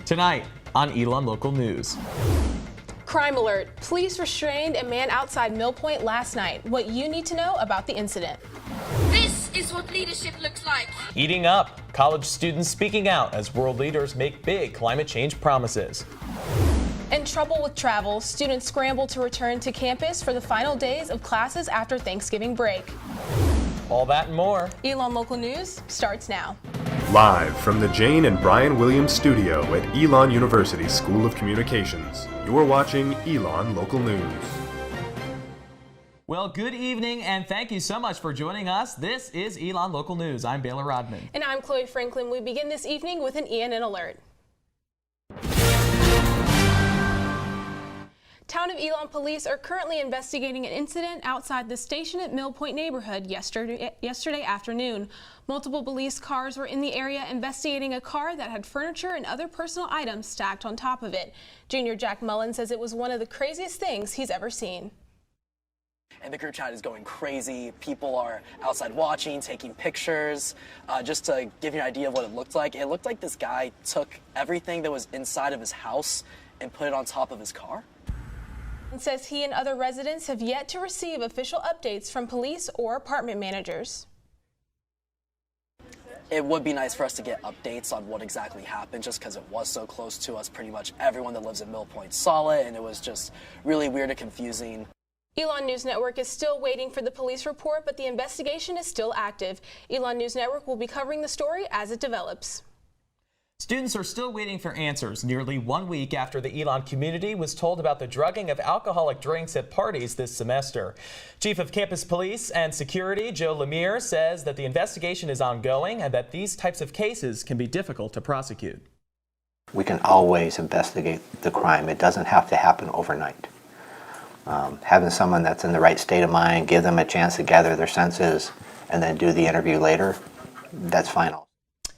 Tonight on Elon Local News. Crime alert. Police restrained a man outside Mill Point last night. What you need to know about the incident. This is what leadership looks like. Heating up. College students speaking out as world leaders make big climate change promises. In trouble with travel, students scramble to return to campus for the final days of classes after Thanksgiving break. All that and more. Elon Local News starts now. Live from the Jane and Brian Williams studio at Elon University School of Communications, you're watching Elon Local News. Well, good evening, and thank you so much for joining us. This is Elon Local News. I'm Baylor Rodman. And I'm Chloe Franklin. We begin this evening with an ENN alert. Town of Elon police are currently investigating an incident outside the Station at Mill Point neighborhood yesterday afternoon. Multiple police cars were in the area investigating a car that had furniture and other personal items stacked on top of it. Junior Jack Mullen says it was one of the craziest things he's ever seen. And the group chat is going crazy. People are outside watching, taking pictures. Just to give you an idea of what it looked like this guy took everything that was inside of his house and put it on top of his car. Says he and other residents have yet to receive official updates from police or apartment managers. It would be nice for us to get updates on what exactly happened, just because it was so close to us. Pretty much everyone that lives in Mill Point saw it, and it was just really weird and confusing. Elon News Network is still waiting for the police report, but the investigation is still active. Elon News Network will be covering the story as it develops. Students are still waiting for answers nearly 1 week after the Elon community was told about the drugging of alcoholic drinks at parties this semester. Chief of Campus Police and Security Joe Lemire says that the investigation is ongoing and that these types of cases can be difficult to prosecute. We can always investigate the crime. It doesn't have to happen overnight. Having someone that's in the right state of mind, give them a chance to gather their senses, and then do the interview later, that's final.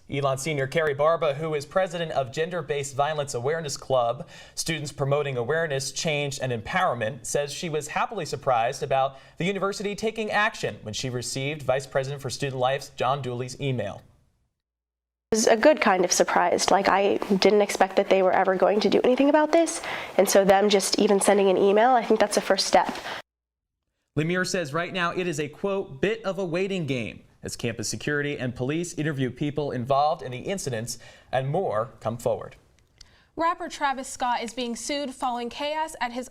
Elon Senior Carrie Barba, who is president of Gender-Based Violence Awareness Club, Students Promoting Awareness, Change, and Empowerment, says she was happily surprised about the university taking action when she received Vice President for Student Life's John Dooley's email. It was a good kind of surprise. Like, I didn't expect that they were ever going to do anything about this, and so them just even sending an email, I think that's a first step. Lemire says right now it is a, quote, bit of a waiting game as campus security and police interview people involved in the incidents and more come forward. Rapper Travis Scott is being sued following chaos at his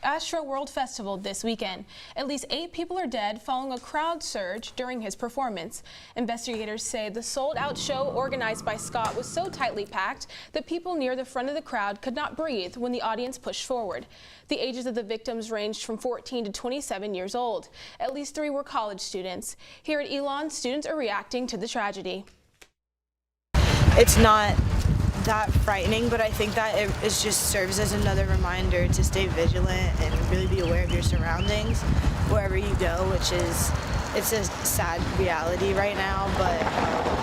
Astro World Festival this weekend. At least 8 people are dead following a crowd surge during his performance. Investigators say the sold-out show organized by Scott was so tightly packed that people near the front of the crowd could not breathe when the audience pushed forward. The ages of the victims ranged from 14 to 27 years old. At least 3 were college students. Here at Elon, students are reacting to the tragedy. It's not that frightening, but I think that it just serves as another reminder to stay vigilant and really be aware of your surroundings wherever you go, which is, it's a sad reality right now, but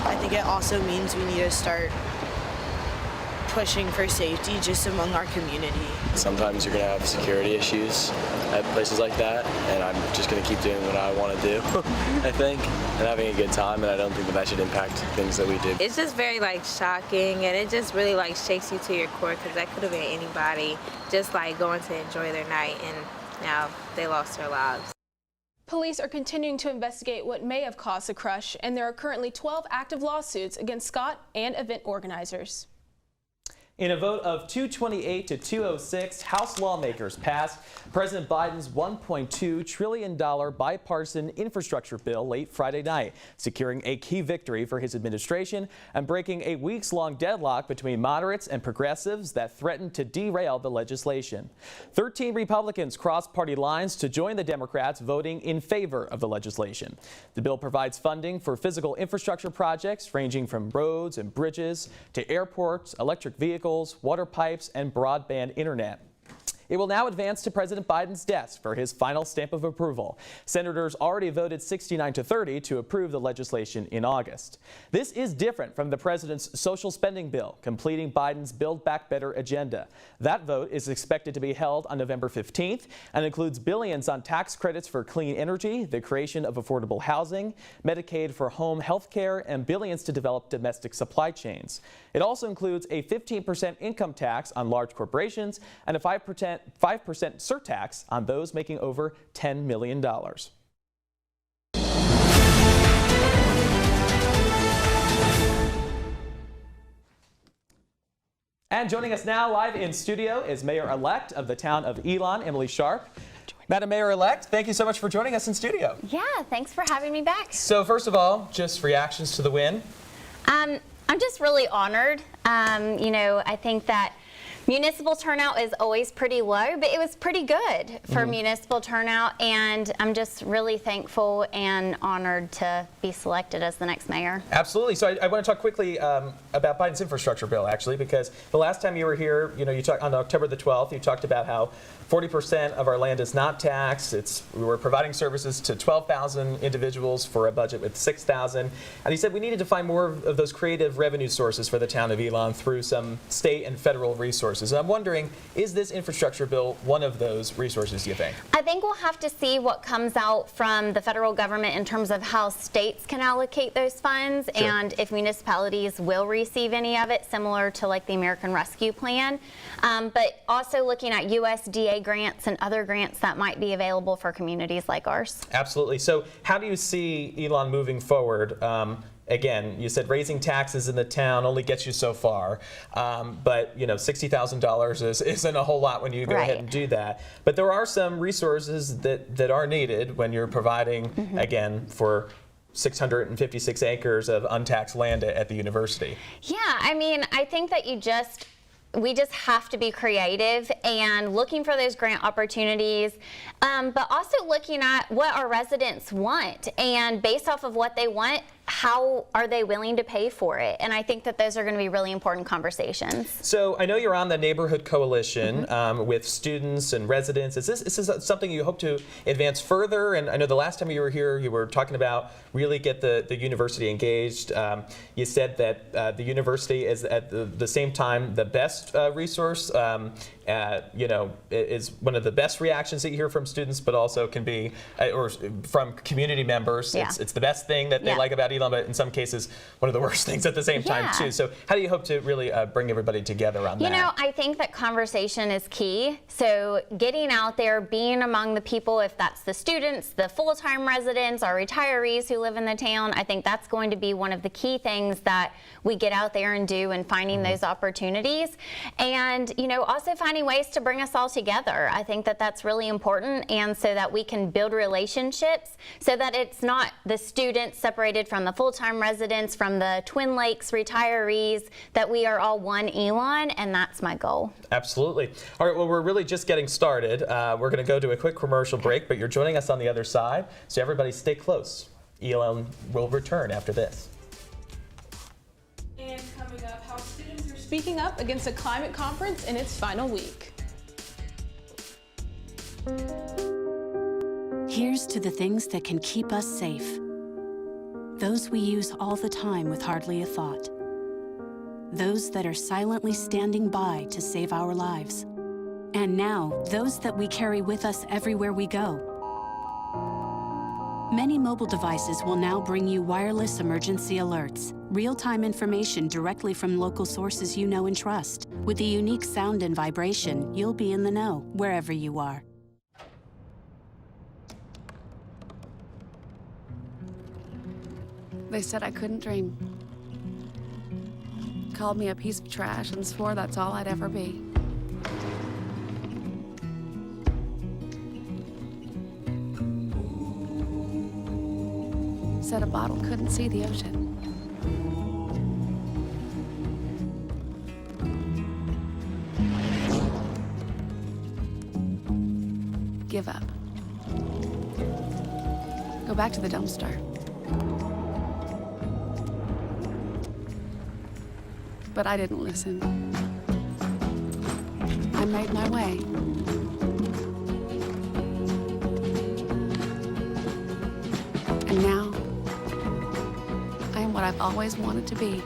I think it also means we need to start pushing for safety just among our community. Sometimes you're going to have security issues at places like that, and I'm just going to keep doing what I want to do, I think, and having a good time, and I don't think that should impact things that we do. It's just very shocking, and it just really shakes you to your core, because that could have been anybody just going to enjoy their night, and now they lost their lives. Police are continuing to investigate what may have caused the crush, and there are currently 12 active lawsuits against Scott and event organizers. In a vote of 228 to 206, House lawmakers passed President Biden's $1.2 trillion bipartisan infrastructure bill late Friday night, securing a key victory for his administration and breaking a weeks-long deadlock between moderates and progressives that threatened to derail the legislation. 13 Republicans crossed party lines to join the Democrats voting in favor of the legislation. The bill provides funding for physical infrastructure projects ranging from roads and bridges to airports, electric vehicles, water pipes, and broadband internet. It will now advance to President Biden's desk for his final stamp of approval. Senators already voted 69-30 to approve the legislation in August. This is different from the president's social spending bill, completing Biden's Build Back Better agenda. That vote is expected to be held on November 15th and includes billions on tax credits for clean energy, the creation of affordable housing, Medicaid for home health care, and billions to develop domestic supply chains. It also includes a 15% income tax on large corporations and a 5% surtax on those making over $10 million. And joining us now live in studio is Mayor-elect of the town of Elon, Emily Sharp. Madam Mayor-elect, thank you so much for joining us in studio. Yeah, thanks for having me back. So first of all, just reactions to the win. I'm just really honored. I think that municipal turnout is always pretty low, but it was pretty good for municipal turnout, and I'm just really thankful and honored to be selected as the next mayor. Absolutely. So I want to talk quickly about Biden's infrastructure bill, actually, because the last time you were here, you talked on October the 12th, you talked about how 40% of our land is not taxed. We're providing services to 12,000 individuals for a budget with 6,000. And he said we needed to find more of those creative revenue sources for the town of Elon through some state and federal resources. And I'm wondering, is this infrastructure bill one of those resources, do you think? I think we'll have to see what comes out from the federal government in terms of how states can allocate those funds and if municipalities will receive any of it, similar to like the American Rescue Plan. But also looking at USDA grants and other grants that might be available for communities like ours. Absolutely. So how do you see Elon moving forward? Again, you said raising taxes in the town only gets you so far, but $60,000 isn't a whole lot when you go ahead and do that. But there are some resources that are needed when you're providing, again, for 656 acres of untaxed land at the university. Yeah, I mean, I think that we just have to be creative and looking for those grant opportunities, but also looking at what our residents want, and based off of what they want, how are they willing to pay for it? And I think that those are going to be really important conversations. So I know you're on the neighborhood coalition with students and residents. Is this something you hope to advance further? And I know the last time you were here, you were talking about really get the university engaged. You said that the university is at the same time the best resource. Is one of the best reactions that you hear from students, but also can be, or from community members. Yeah. It's the best thing that they like about Elon, but in some cases, one of the worst things at the same time too. So how do you hope to really bring everybody together on that? I think that conversation is key. So getting out there, being among the people, if that's the students, the full-time residents, our retirees who live in the town, I think that's going to be one of the key things that we get out there and do, and finding those opportunities. And, also finding ways to bring us all together. I think that that's really important, and so that we can build relationships so that it's not the students separated from the full-time residents, from the Twin Lakes retirees, that we are all one Elon, and that's my goal. Absolutely. All right, well, we're really just getting started. We're going to go to a quick commercial break, but you're joining us on the other side, so everybody stay close. Elon will return after this. And coming up, how students are speaking up against a climate conference in its final week. Here's to the things that can keep us safe. Those we use all the time with hardly a thought. Those that are silently standing by to save our lives. And now, those that we carry with us everywhere we go. Many mobile devices will now bring you wireless emergency alerts, real-time information directly from local sources you know and trust. With the unique sound and vibration, you'll be in the know wherever you are. They said I couldn't dream. Called me a piece of trash and swore that's all I'd ever be. Said a bottle couldn't see the ocean. Give up. Go back to the dumpster. But I didn't listen. I made my way. And now, I am what I've always wanted to be.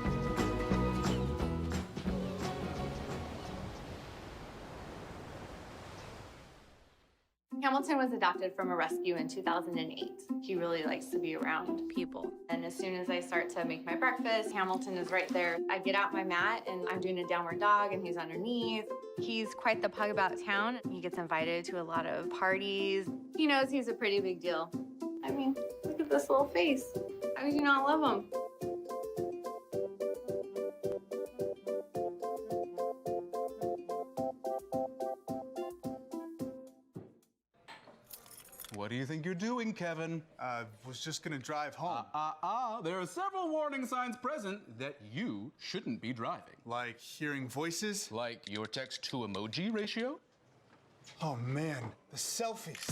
Hamilton was adopted from a rescue in 2008. He really likes to be around people. And as soon as I start to make my breakfast, Hamilton is right there. I get out my mat and I'm doing a downward dog and he's underneath. He's quite the pug about town. He gets invited to a lot of parties. He knows he's a pretty big deal. I mean, look at this little face. How could you not love him? What do you think you're doing, Kevin? Was just gonna drive home. There are several warning signs present that you shouldn't be driving. Like hearing voices? Like your text-to-emoji ratio? Oh man, the selfies.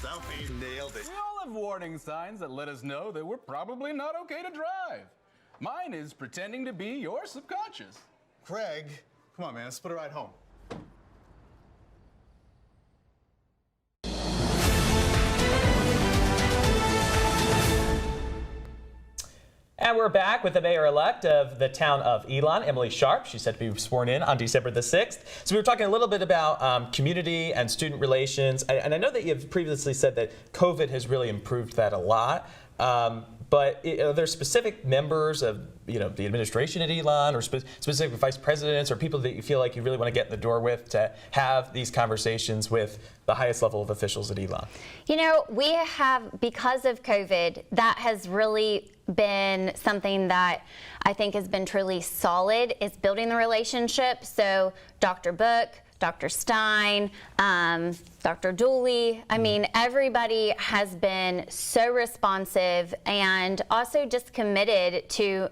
Selfie, nailed it. We all have warning signs that let us know that we're probably not okay to drive. Mine is pretending to be your subconscious. Craig, come on man, let's split a ride home. And we're back with the mayor-elect of the town of Elon, Emily Sharp. She's set to be sworn in on December the 6th. So we were talking a little bit about community and student relations. And I know that you've previously said that COVID has really improved that a lot. But are there specific members of the administration at Elon or specific vice presidents or people that you feel like you really want to get in the door with to have these conversations with the highest level of officials at Elon? We have, because of COVID, that has really been something that I think has been truly solid, is building the relationship. So Dr. Book, Dr. Stein, Dr. Dooley, I mean, everybody has been so responsive and also just committed to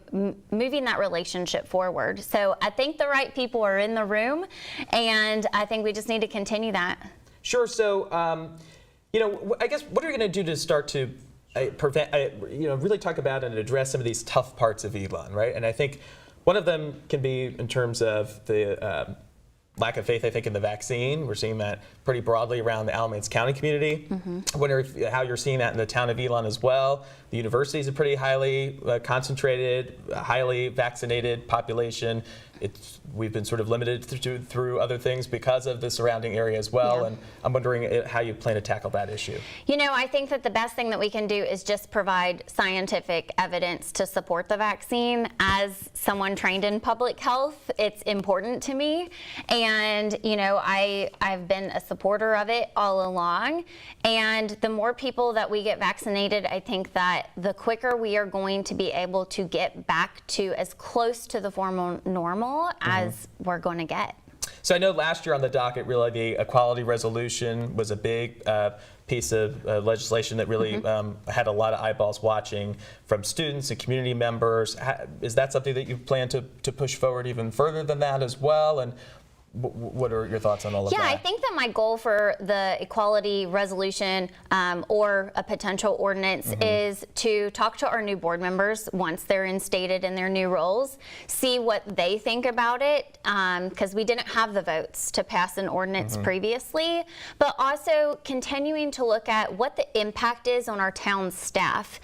moving that relationship forward. So I think the right people are in the room, and I think we just need to continue that. Sure. So, I guess what are you going to do to start to prevent, really talk about and address some of these tough parts of Elon, right? And I think one of them can be in terms of the lack of faith, I think, in the vaccine. We're seeing that pretty broadly around the Alamance County community. I wonder how you're seeing that in the town of Elon as well. The university is a pretty highly concentrated, highly vaccinated population. We've been sort of limited through other things because of the surrounding area as well. Yeah. And I'm wondering how you plan to tackle that issue. I think that the best thing that we can do is just provide scientific evidence to support the vaccine. As someone trained in public health, it's important to me. And, I've been a supporter of it all along. And the more people that we get vaccinated, I think that the quicker we are going to be able to get back to as close to the formal normal as we're going to get. So I know last year on the docket, really, the equality resolution was a big piece of legislation that really had a lot of eyeballs watching from students and community members. Is that something that you plan to push forward even further than that as well? And what are your thoughts on all of that? Yeah, I think that my goal for the equality resolution or a potential ordinance is to talk to our new board members once they're instated in their new roles, see what they think about it, because we didn't have the votes to pass an ordinance previously, but also continuing to look at what the impact is on our town staff.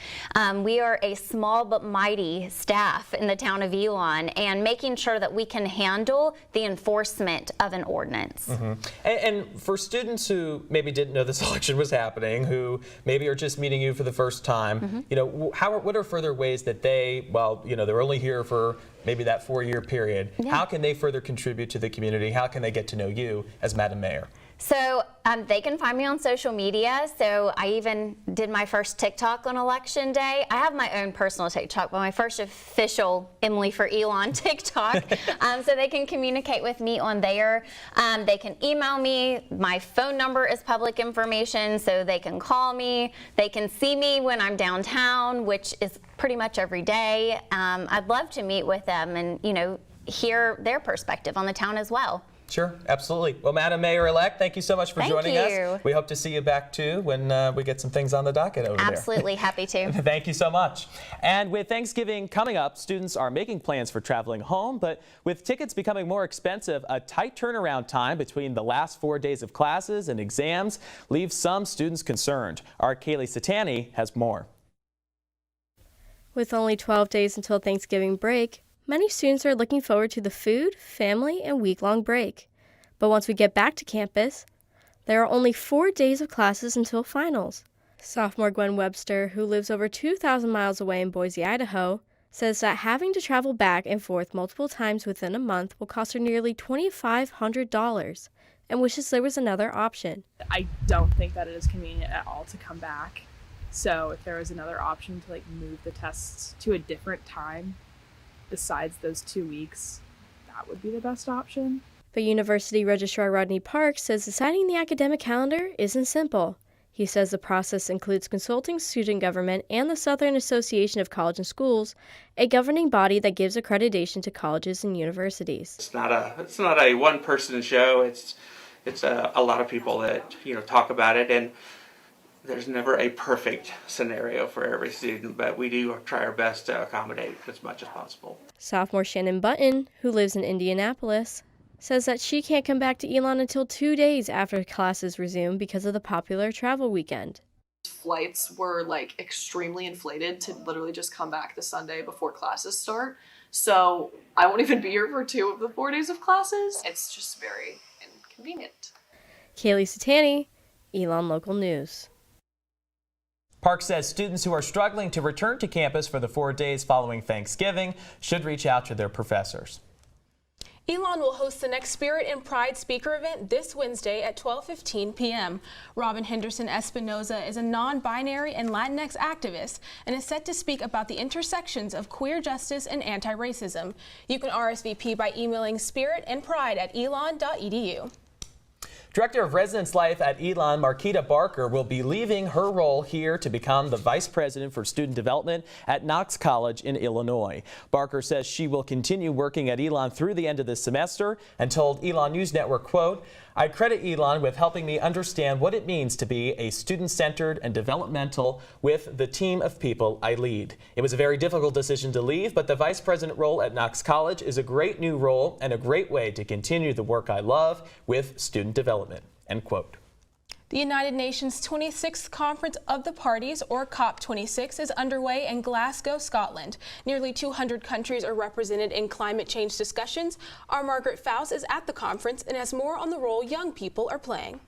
We are a small but mighty staff in the town of Elon, and making sure that we can handle the enforcement of an ordinance. And for students who maybe didn't know this election was happening, who maybe are just meeting you for the first time, what are further ways that they, they're only here for maybe that 4-year period, how can they further contribute to the community? How can they get to know you as Madam Mayor? So they can find me on social media. So I even did my first TikTok on election day. I have my own personal TikTok, but my first official Emily for Elon TikTok. So they can communicate with me on there. They can email me. My phone number is public information, so they can call me. They can see me when I'm downtown, which is pretty much every day. I'd love to meet with them and, hear their perspective on the town as well. Sure, absolutely. Well, Madam Mayor-elect, thank you so much for joining us. We hope to see you back, too, when we get some things on the docket over there. Absolutely, happy to. Thank you so much. And with Thanksgiving coming up, students are making plans for traveling home, but with tickets becoming more expensive, a tight turnaround time between the last 4 days of classes and exams leaves some students concerned. Our Kaylee Satani has more. With only 12 days until Thanksgiving break, many students are looking forward to the food, family, and week-long break. But once we get back to campus, there are only 4 days of classes until finals. Sophomore Gwen Webster, who lives over 2,000 miles away in Boise, Idaho, says that having to travel back and forth multiple times within a month will cost her nearly $2,500 and wishes there was another option. I don't think that it is convenient at all to come back. So if there was another option to move the tests to a different time besides those 2 weeks, that would be the best option. But University Registrar Rodney Parks says deciding the academic calendar isn't simple. He says the process includes consulting student government and the Southern Association of Colleges and Schools, a governing body that gives accreditation to colleges and universities. It's not a one-person show. It's a lot of people that talk about it, and there's never a perfect scenario for every student, but we do try our best to accommodate as much as possible. Sophomore Shannon Button, who lives in Indianapolis, says that she can't come back to Elon until 2 days after classes resume because of the popular travel weekend. Flights were extremely inflated to literally just come back the Sunday before classes start. So I won't even be here for 2 of the 4 days of classes. It's just very inconvenient. Kaylee Satani, Elon Local News. Park says students who are struggling to return to campus for the 4 days following Thanksgiving should reach out to their professors. Elon will host the next Spirit and Pride speaker event this Wednesday at 12:15 p.m. Robin Henderson Espinoza is a non-binary and Latinx activist and is set to speak about the intersections of queer justice and anti-racism. You can RSVP by emailing spiritandpride@elon.edu. Director of Residence Life at Elon, Marquita Barker, will be leaving her role here to become the Vice President for Student Development at Knox College in Illinois. Barker says she will continue working at Elon through the end of this semester and told Elon News Network, quote, "I credit Elon with helping me understand what it means to be a student-centered and developmental with the team of people I lead. It was a very difficult decision to leave, but the Vice President role at Knox College is a great new role and a great way to continue the work I love with student development." End quote. The United Nations 26th Conference of the Parties, or COP26, is underway in Glasgow, Scotland. Nearly 200 countries are represented in climate change discussions. Our Margaret Faust is at the conference and has more on the role young people are playing.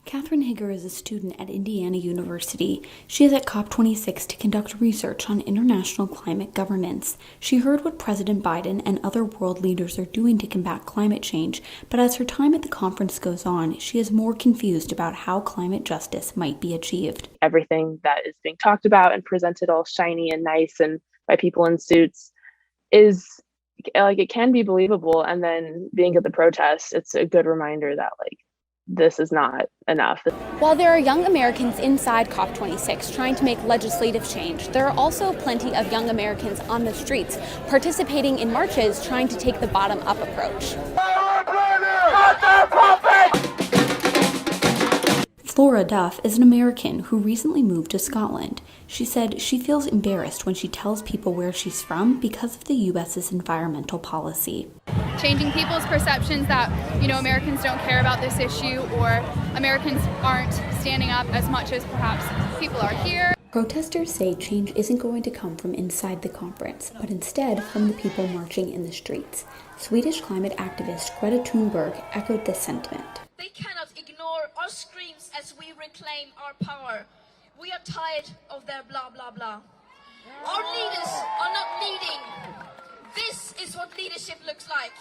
Catherine Higger is a student at Indiana University. She is at COP26 to conduct research on international climate governance. She heard what President Biden and other world leaders are doing to combat climate change, but as her time at the conference goes on, she is more confused about how climate justice might be achieved. Everything that is being talked about and presented all shiny and nice and by people in suits is it can be believable, and then being at the protests, it's a good reminder that this is not enough. While there are young Americans inside COP26 trying to make legislative change, there are also plenty of young Americans on the streets participating in marches trying to take the bottom-up approach. Flora Duff is an American who recently moved to Scotland. She said she feels embarrassed when she tells people where she's from because of the U.S.'s environmental policy. Changing people's perceptions that, Americans don't care about this issue, or Americans aren't standing up as much as perhaps people are here. Protesters say change isn't going to come from inside the conference, but instead from the people marching in the streets. Swedish climate activist Greta Thunberg echoed this sentiment. They cannot ignore our screams as we reclaim our power. We are tired of their blah, blah, blah. Our leaders are not leading. This is what leadership looks like.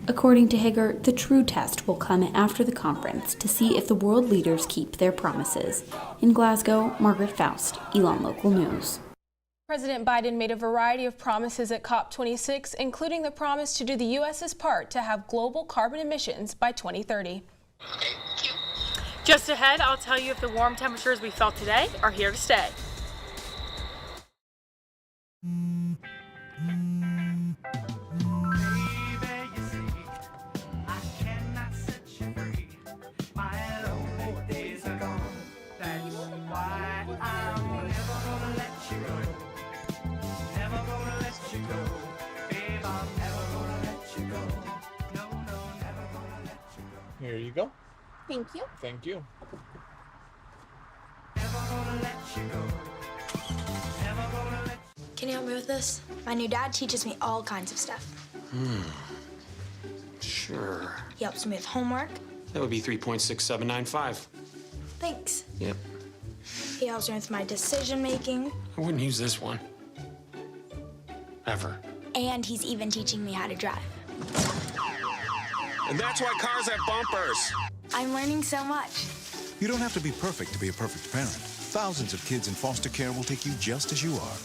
According to Higger, the true test will come after the conference to see if the world leaders keep their promises. In Glasgow, Margaret Faust, Elon Local News. President Biden made a variety of promises at COP26, including the promise to do the U.S.'s part to have global carbon emissions by 2030. Just ahead, I'll tell you if the warm temperatures we felt today are here to stay. Here you go. Thank you. Thank you. Can you help me with this? My new dad teaches me all kinds of stuff. Sure. He helps me with homework. That would be 3.6795. Thanks. Yep. He helps me with my decision making. I wouldn't use this one. Ever. And he's even teaching me how to drive. And that's why cars have bumpers. I'm learning so much. You don't have to be perfect to be a perfect parent. Thousands of kids in foster care will take you just as you are.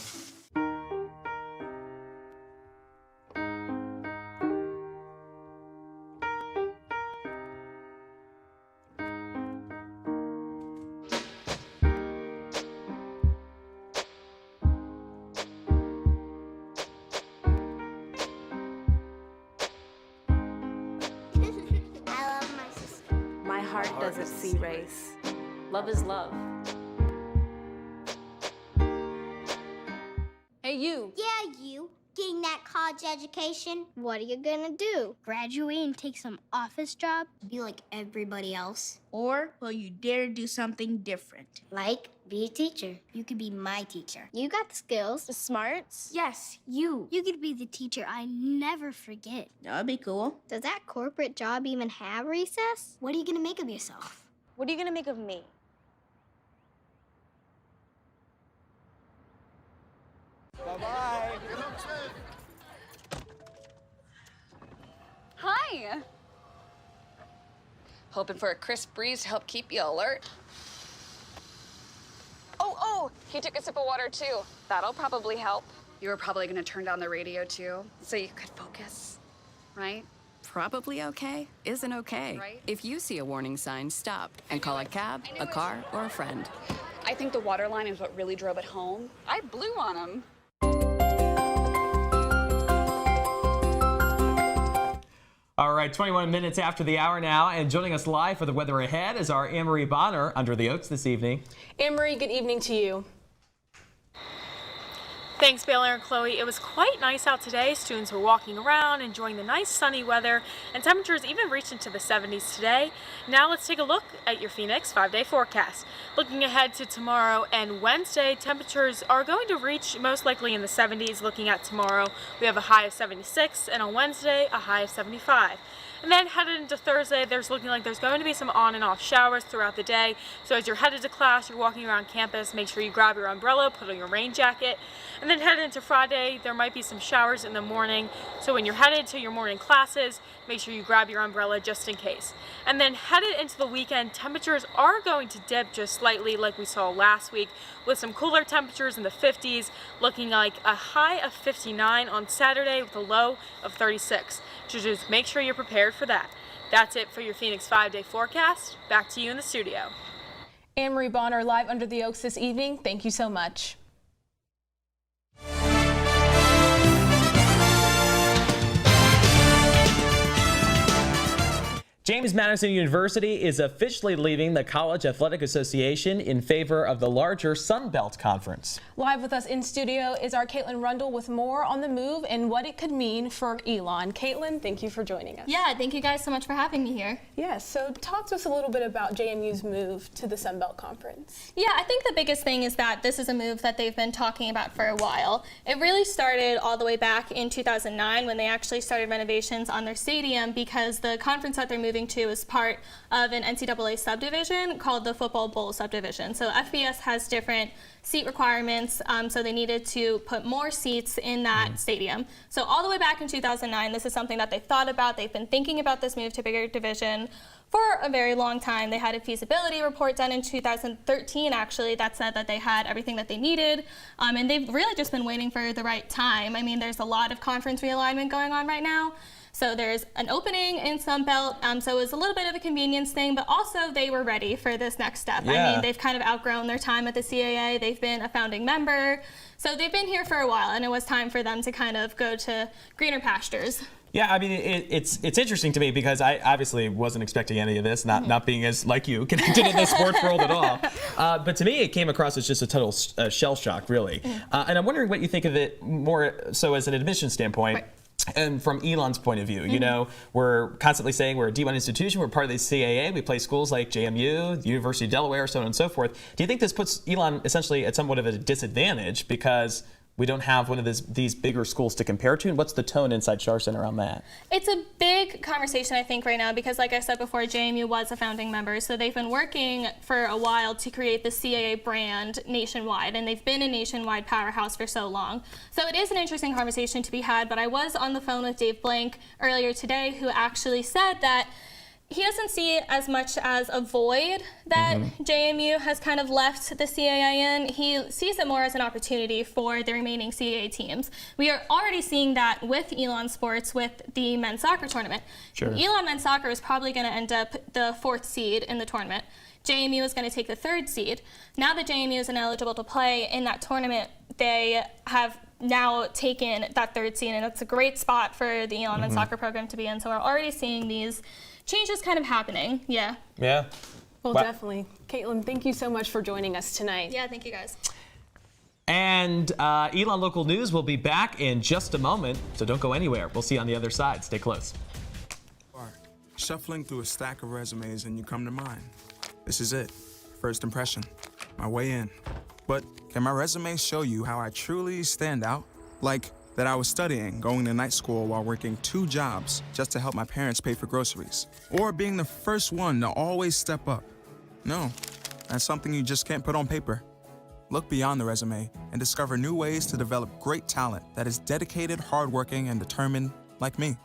My heart doesn't see race. Love is love. Hey, you. Yeah, you. Getting that college education, what are you gonna do? Graduate and take some office job? Be like everybody else? Or will you dare do something different? Like, be a teacher. You could be my teacher. You got the skills. The smarts? Yes, you. You could be the teacher I never forget. That'd be cool. Does that corporate job even have recess? What are you gonna make of yourself? What are you gonna make of me? Bye-bye. Hi. Hoping for a crisp breeze to help keep you alert. Oh, he took a sip of water too. That'll probably help. You were probably gonna turn down the radio too, so you could focus, right? Probably okay isn't okay. Right? If you see a warning sign, stop and call a cab, a car, or a friend. I think the water line is what really drove it home. I blew on him. All right, 21 minutes after the hour now, and joining us live for the weather ahead is our Anne-Marie Bonner under the Oaks this evening. Anne-Marie, good evening to you. Thanks, Baylor and Chloe. It was quite nice out today. Students were walking around, enjoying the nice sunny weather, and temperatures even reached into the 70s today. Now let's take a look at your Phoenix 5-day forecast. Looking ahead to tomorrow and Wednesday, temperatures are going to reach most likely in the 70s. Looking at tomorrow, we have a high of 76, and on Wednesday, a high of 75. And then headed into Thursday, there's looking like there's going to be some on and off showers throughout the day. So as you're headed to class, you're walking around campus, make sure you grab your umbrella, put on your rain jacket. And then headed into Friday, there might be some showers in the morning. So when you're headed to your morning classes, make sure you grab your umbrella just in case. And then headed into the weekend, temperatures are going to dip just slightly like we saw last week, with some cooler temperatures in the 50s, looking like a high of 59 on Saturday with a low of 36. So just make sure you're prepared for that. That's it for your Phoenix 5-day forecast. Back to you in the studio. Anne-Marie Bonner live under the Oaks this evening. Thank you so much. James Madison University is officially leaving the College Athletic Association in favor of the larger Sun Belt Conference. Live with us in studio is our Caitlin Rundle with more on the move and what it could mean for Elon. Caitlin, thank you for joining us. Yeah, thank you guys so much for having me here. Yeah, so talk to us a little bit about JMU's move to the Sun Belt Conference. Yeah, I think the biggest thing is that this is a move that they've been talking about for a while. It really started all the way back in 2009 when they actually started renovations on their stadium because the conference that they're moving to is part of an NCAA subdivision called the Football Bowl subdivision. So FBS has different seat requirements, so they needed to put more seats in that stadium. So all the way back in 2009, this is something that they thought about. They've been thinking about this move to bigger division for a very long time. They had a feasibility report done in 2013, actually, that said that they had everything that they needed, and they've really just been waiting for the right time. I mean, there's a lot of conference realignment going on right now. So there's an opening in Sun Belt, so it was a little bit of a convenience thing, but also they were ready for this next step. Yeah. I mean, they've kind of outgrown their time at the CAA. They've been a founding member, so they've been here for a while, and it was time for them to kind of go to greener pastures. Yeah, I mean, it's interesting to me because I obviously wasn't expecting any of this, not being as, like you, connected in the sports world at all. But to me, it came across as just a total shell shock, really. And I'm wondering what you think of it more so as an admission standpoint. And from Elon's point of view, you know, we're constantly saying we're a D1 institution, we're part of the CAA, we play schools like JMU, the University of Delaware, so on and so forth. Do you think this puts Elon essentially at somewhat of a disadvantage because we don't have one of these bigger schools to compare to? And what's the tone inside Sharson around that? It's a big conversation, I think, right now, because like I said before, JMU was a founding member, so they've been working for a while to create the CAA brand nationwide, and they've been a nationwide powerhouse for so long. So it is an interesting conversation to be had, but I was on the phone with Dave Blank earlier today, who actually said that he doesn't see it as much as a void that JMU has kind of left the CAA in. He sees it more as an opportunity for the remaining CAA teams. We are already seeing that with Elon Sports with the men's soccer tournament. Sure. Elon men's soccer is probably going to end up the 4th seed in the tournament. JMU is going to take the 3rd seed. Now that JMU is ineligible to play in that tournament, they have now taken that 3rd seed, and it's a great spot for the Elon men's soccer program to be in. So we're already seeing these changes kind of happening. Yeah. Well, definitely. Caitlin, thank you so much for joining us tonight. Yeah, thank you guys. And Elon Local News will be back in just a moment, so don't go anywhere. We'll see you on the other side. Stay close. Shuffling through a stack of resumes and you come to mine. This is it. First impression. My way in. But can my resume show you how I truly stand out? Like that I was studying, going to night school while working 2 jobs just to help my parents pay for groceries. Or being the first one to always step up. No, that's something you just can't put on paper. Look beyond the resume and discover new ways to develop great talent that is dedicated, hardworking, and determined like me.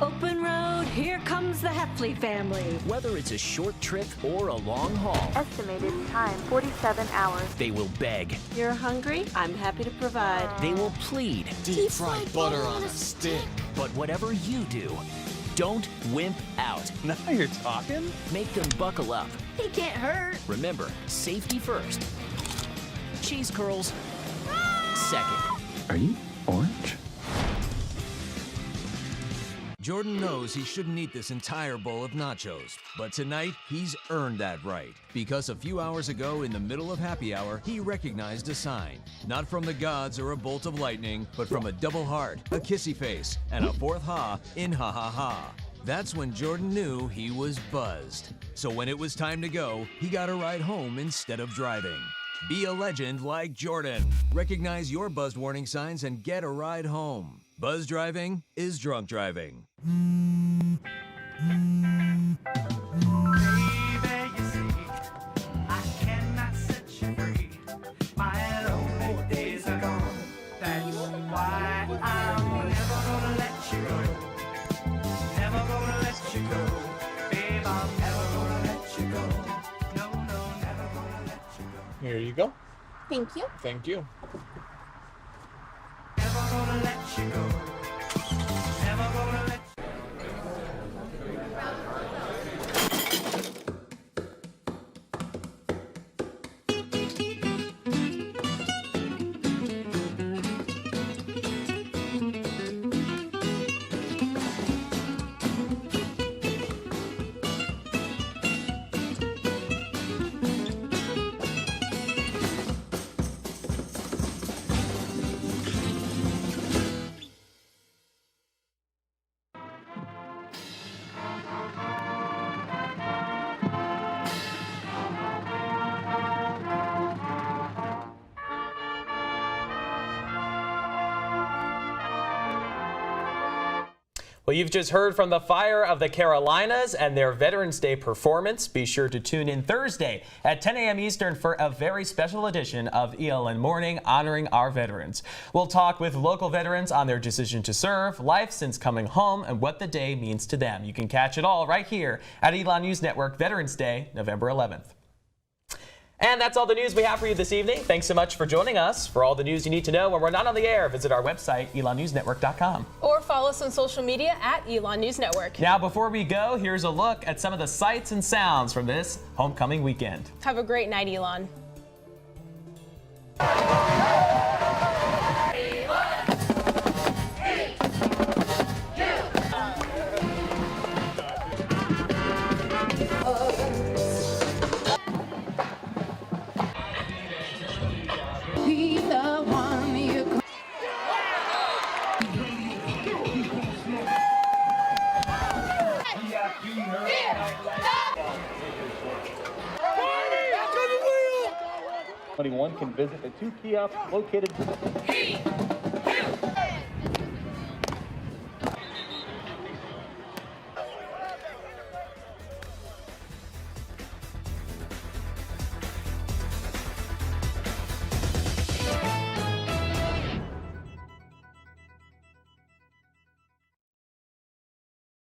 Open road, here comes the Heffley family. Whether it's a short trip or a long haul. Estimated time, 47 hours. They will beg. You're hungry? I'm happy to provide. They will plead. Deep fried butter on a stick. But whatever you do, don't wimp out. Now you're talking. Make them buckle up. He can't hurt. Remember, safety first. Cheese curls second. Are you orange? Jordan knows he shouldn't eat this entire bowl of nachos, but tonight he's earned that right. Because a few hours ago, in the middle of happy hour, he recognized a sign. Not from the gods or a bolt of lightning, but from a double heart, a kissy face, and a 4th ha in ha ha ha. That's when Jordan knew he was buzzed. So when it was time to go, he got a ride home instead of driving. Be a legend like Jordan. Recognize your buzzed warning signs and get a ride home. Buzz driving is drunk driving. Here you go. Thank you. Thank you. Well, you've just heard from the Fire of the Carolinas and their Veterans Day performance. Be sure to tune in Thursday at 10 a.m. Eastern for a very special edition of ELN Morning honoring our veterans. We'll talk with local veterans on their decision to serve, life since coming home, and what the day means to them. You can catch it all right here at Elon News Network Veterans Day, November 11th. And that's all the news we have for you this evening. Thanks so much for joining us. For all the news you need to know when we're not on the air, visit our website, elonnewsnetwork.com. Or follow us on social media at Elon News Network. Now, before we go, here's a look at some of the sights and sounds from this homecoming weekend. Have a great night, Elon. Anyone can visit the 2 kiosks located.